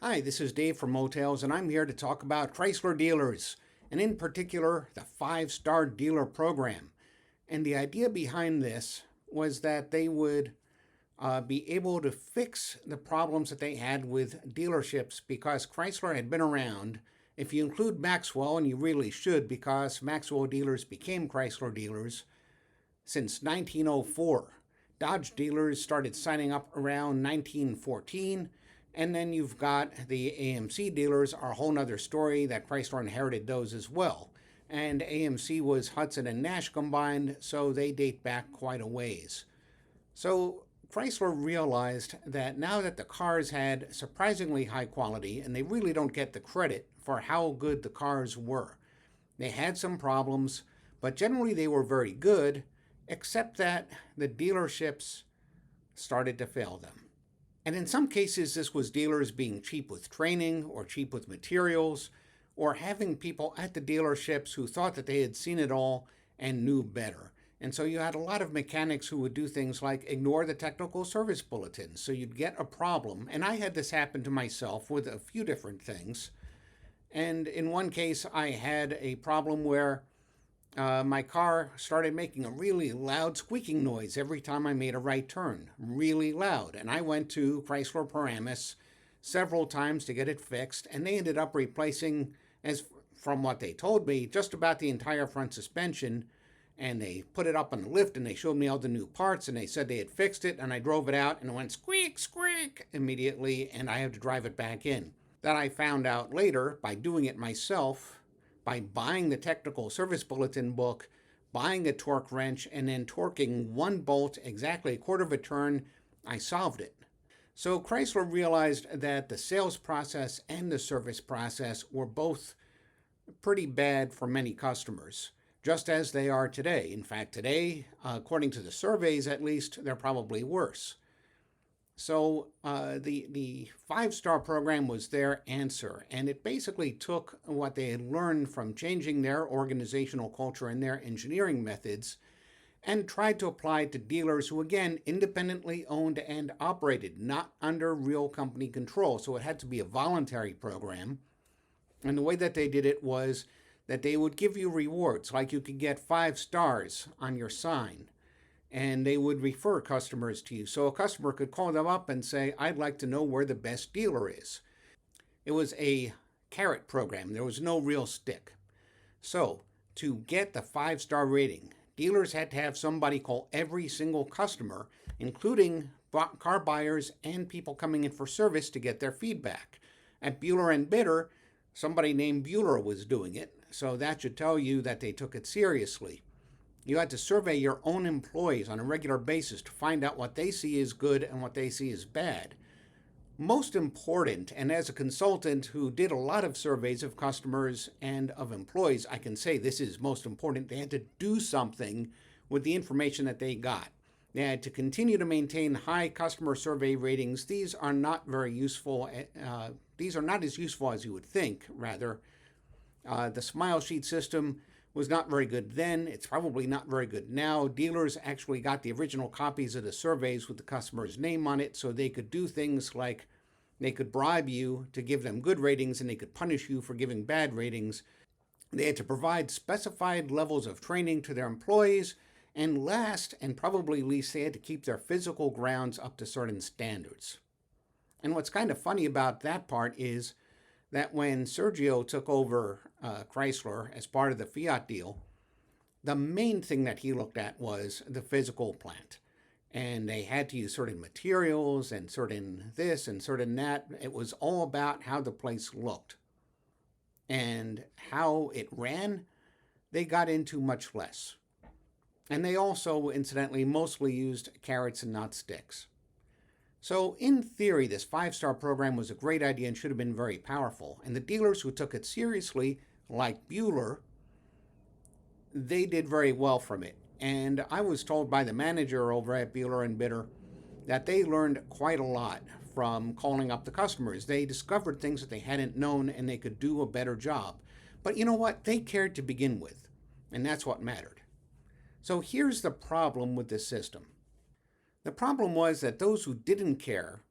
Hi, this is Dave from Motales, and I'm here to talk about Chrysler dealers, and in particular, the 5-star dealer program. And the idea behind this was that they would be able to fix the problems that they had with dealerships because Chrysler had been around. If you include Maxwell, and you really should because Maxwell dealers became Chrysler dealers, since 1904. Dodge dealers started signing up around 1914. And then you've got the AMC dealers, are a whole nother story that Chrysler inherited those as well. And AMC was Hudson and Nash combined, so they date back quite a ways. So Chrysler realized that now that the cars had surprisingly high quality, and they really don't get the credit for how good the cars were. They had some problems, but generally they were very good, except that the dealerships started to fail them. And in some cases, this was dealers being cheap with training or cheap with materials, or having people at the dealerships who thought that they had seen it all and knew better. And so you had a lot of mechanics who would do things like ignore the technical service bulletins. So you'd get a problem, and I had this happen to myself with a few different things. And in one case, I had a problem where my car started making a really loud squeaking noise every time I made a right turn, really loud. And I went to Chrysler Paramus several times to get it fixed, and they ended up replacing, as from what they told me, just about the entire front suspension. And they put it up on the lift, and they showed me all the new parts, and they said they had fixed it, and I drove it out, and it went squeak, squeak immediately, and I had to drive it back in. That I found out later by doing it myself, by buying the technical service bulletin book, buying a torque wrench, and then torquing one bolt exactly a quarter of a turn, I solved it. So Chrysler realized that the sales process and the service process were both pretty bad for many customers, just as they are today. In fact, today, according to the surveys at least, they're probably worse. So the 5-star program was their answer, and it basically took what they had learned from changing their organizational culture and their engineering methods and tried to apply it to dealers who, again, independently owned and operated, not under real company control. So it had to be a voluntary program. And the way that they did it was that they would give you rewards, like you could get 5 stars on your sign. And they would refer customers to you. So a customer could call them up and say, I'd like to know where the best dealer is. It was a carrot program. There was no real stick. So to get the 5-star rating, dealers had to have somebody call every single customer, including car buyers and people coming in for service, to get their feedback. At Bueller and Bitter, somebody named Bueller was doing it. So that should tell you that they took it seriously. You had to survey your own employees on a regular basis to find out what they see as good and what they see as bad. Most important, and as a consultant who did a lot of surveys of customers and of employees, I can say this is most important. They had to do something with the information that they got. They had to continue to maintain high customer survey ratings. These are not very useful. These are not as useful as you would think, rather. The smile sheet system was not very good then. It's probably not very good now. Dealers actually got the original copies of the surveys with the customer's name on it, so they could do things like they could bribe you to give them good ratings, and they could punish you for giving bad ratings. They had to provide specified levels of training to their employees, and last, and probably least, they had to keep their physical grounds up to certain standards. And what's kind of funny about that part is that when Sergio took over Chrysler as part of the Fiat deal, the main thing that he looked at was the physical plant. And they had to use certain materials and certain this and certain that. It was all about how the place looked. And how it ran, they got into much less. And they also, incidentally, mostly used carrots and not sticks. So in theory, this 5-star program was a great idea and should have been very powerful. And the dealers who took it seriously, like Bueller, they did very well from it. And I was told by the manager over at Bueller and Bitter that they learned quite a lot from calling up the customers. They discovered things that they hadn't known, and they could do a better job. But you know what? They cared to begin with, and that's what mattered. So here's the problem with this system. The problem was that those who didn't care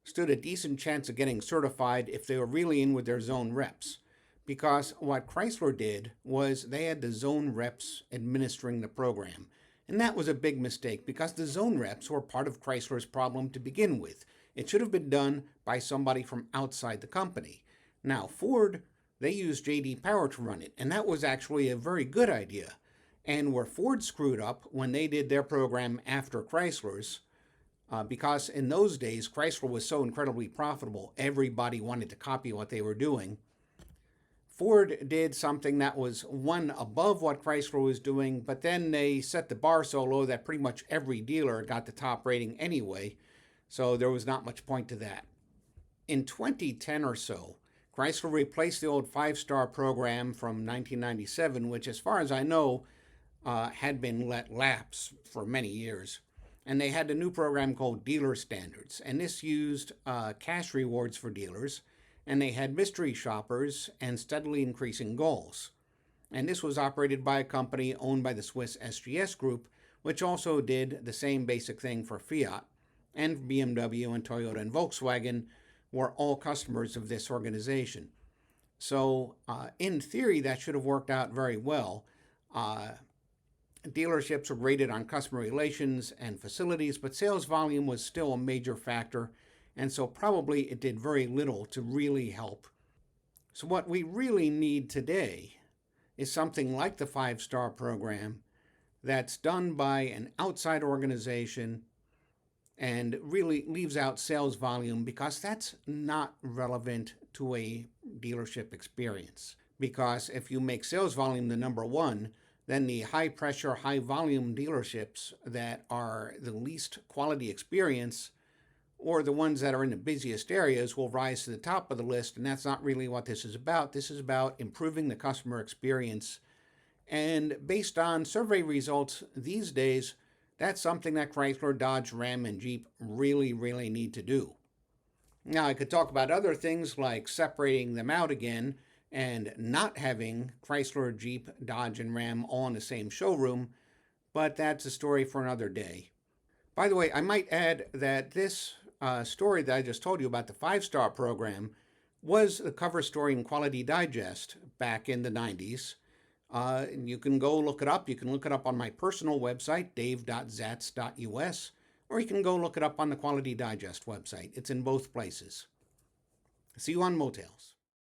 stood a decent chance of getting certified if they were really in with their zone reps. Because what Chrysler did was they had the zone reps administering the program. And that was a big mistake because the zone reps were part of Chrysler's problem to begin with. It should have been done by somebody from outside the company. Now, Ford, they used J.D. Power to run it, and that was actually a very good idea. And where Ford screwed up when they did their program after Chrysler's, because in those days, Chrysler was so incredibly profitable, everybody wanted to copy what they were doing. Ford did something that was one above what Chrysler was doing, but then they set the bar so low that pretty much every dealer got the top rating anyway, so there was not much point to that. In 2010 or so, Chrysler replaced the old 5-star program from 1997, which, as far as I know, had been let lapse for many years. And they had a new program called Dealer Standards, and this used cash rewards for dealers, and they had mystery shoppers and steadily increasing goals. And this was operated by a company owned by the Swiss SGS Group, which also did the same basic thing for Fiat, and BMW and Toyota and Volkswagen were all customers of this organization. So in theory, that should have worked out very well. Dealerships were rated on customer relations and facilities, but sales volume was still a major factor, and so probably it did very little to really help. So what we really need today is something like the 5-star program that's done by an outside organization and really leaves out sales volume, because that's not relevant to a dealership experience. Because if you make sales volume the number one, then the high pressure, high volume dealerships that are the least quality experience, or the ones that are in the busiest areas, will rise to the top of the list. And that's not really what this is about. This is about improving the customer experience. And based on survey results these days, that's something that Chrysler, Dodge, Ram, and Jeep really, really need to do. Now, I could talk about other things like separating them out again and not having Chrysler, Jeep, Dodge, and Ram all in the same showroom, but that's a story for another day. By the way, I might add that this story that I just told you about, the 5-star program, was the cover story in Quality Digest back in the 90s. You can go look it up. You can look it up on my personal website, dave.zatz.us, or you can go look it up on the Quality Digest website. It's in both places. See you on Motales.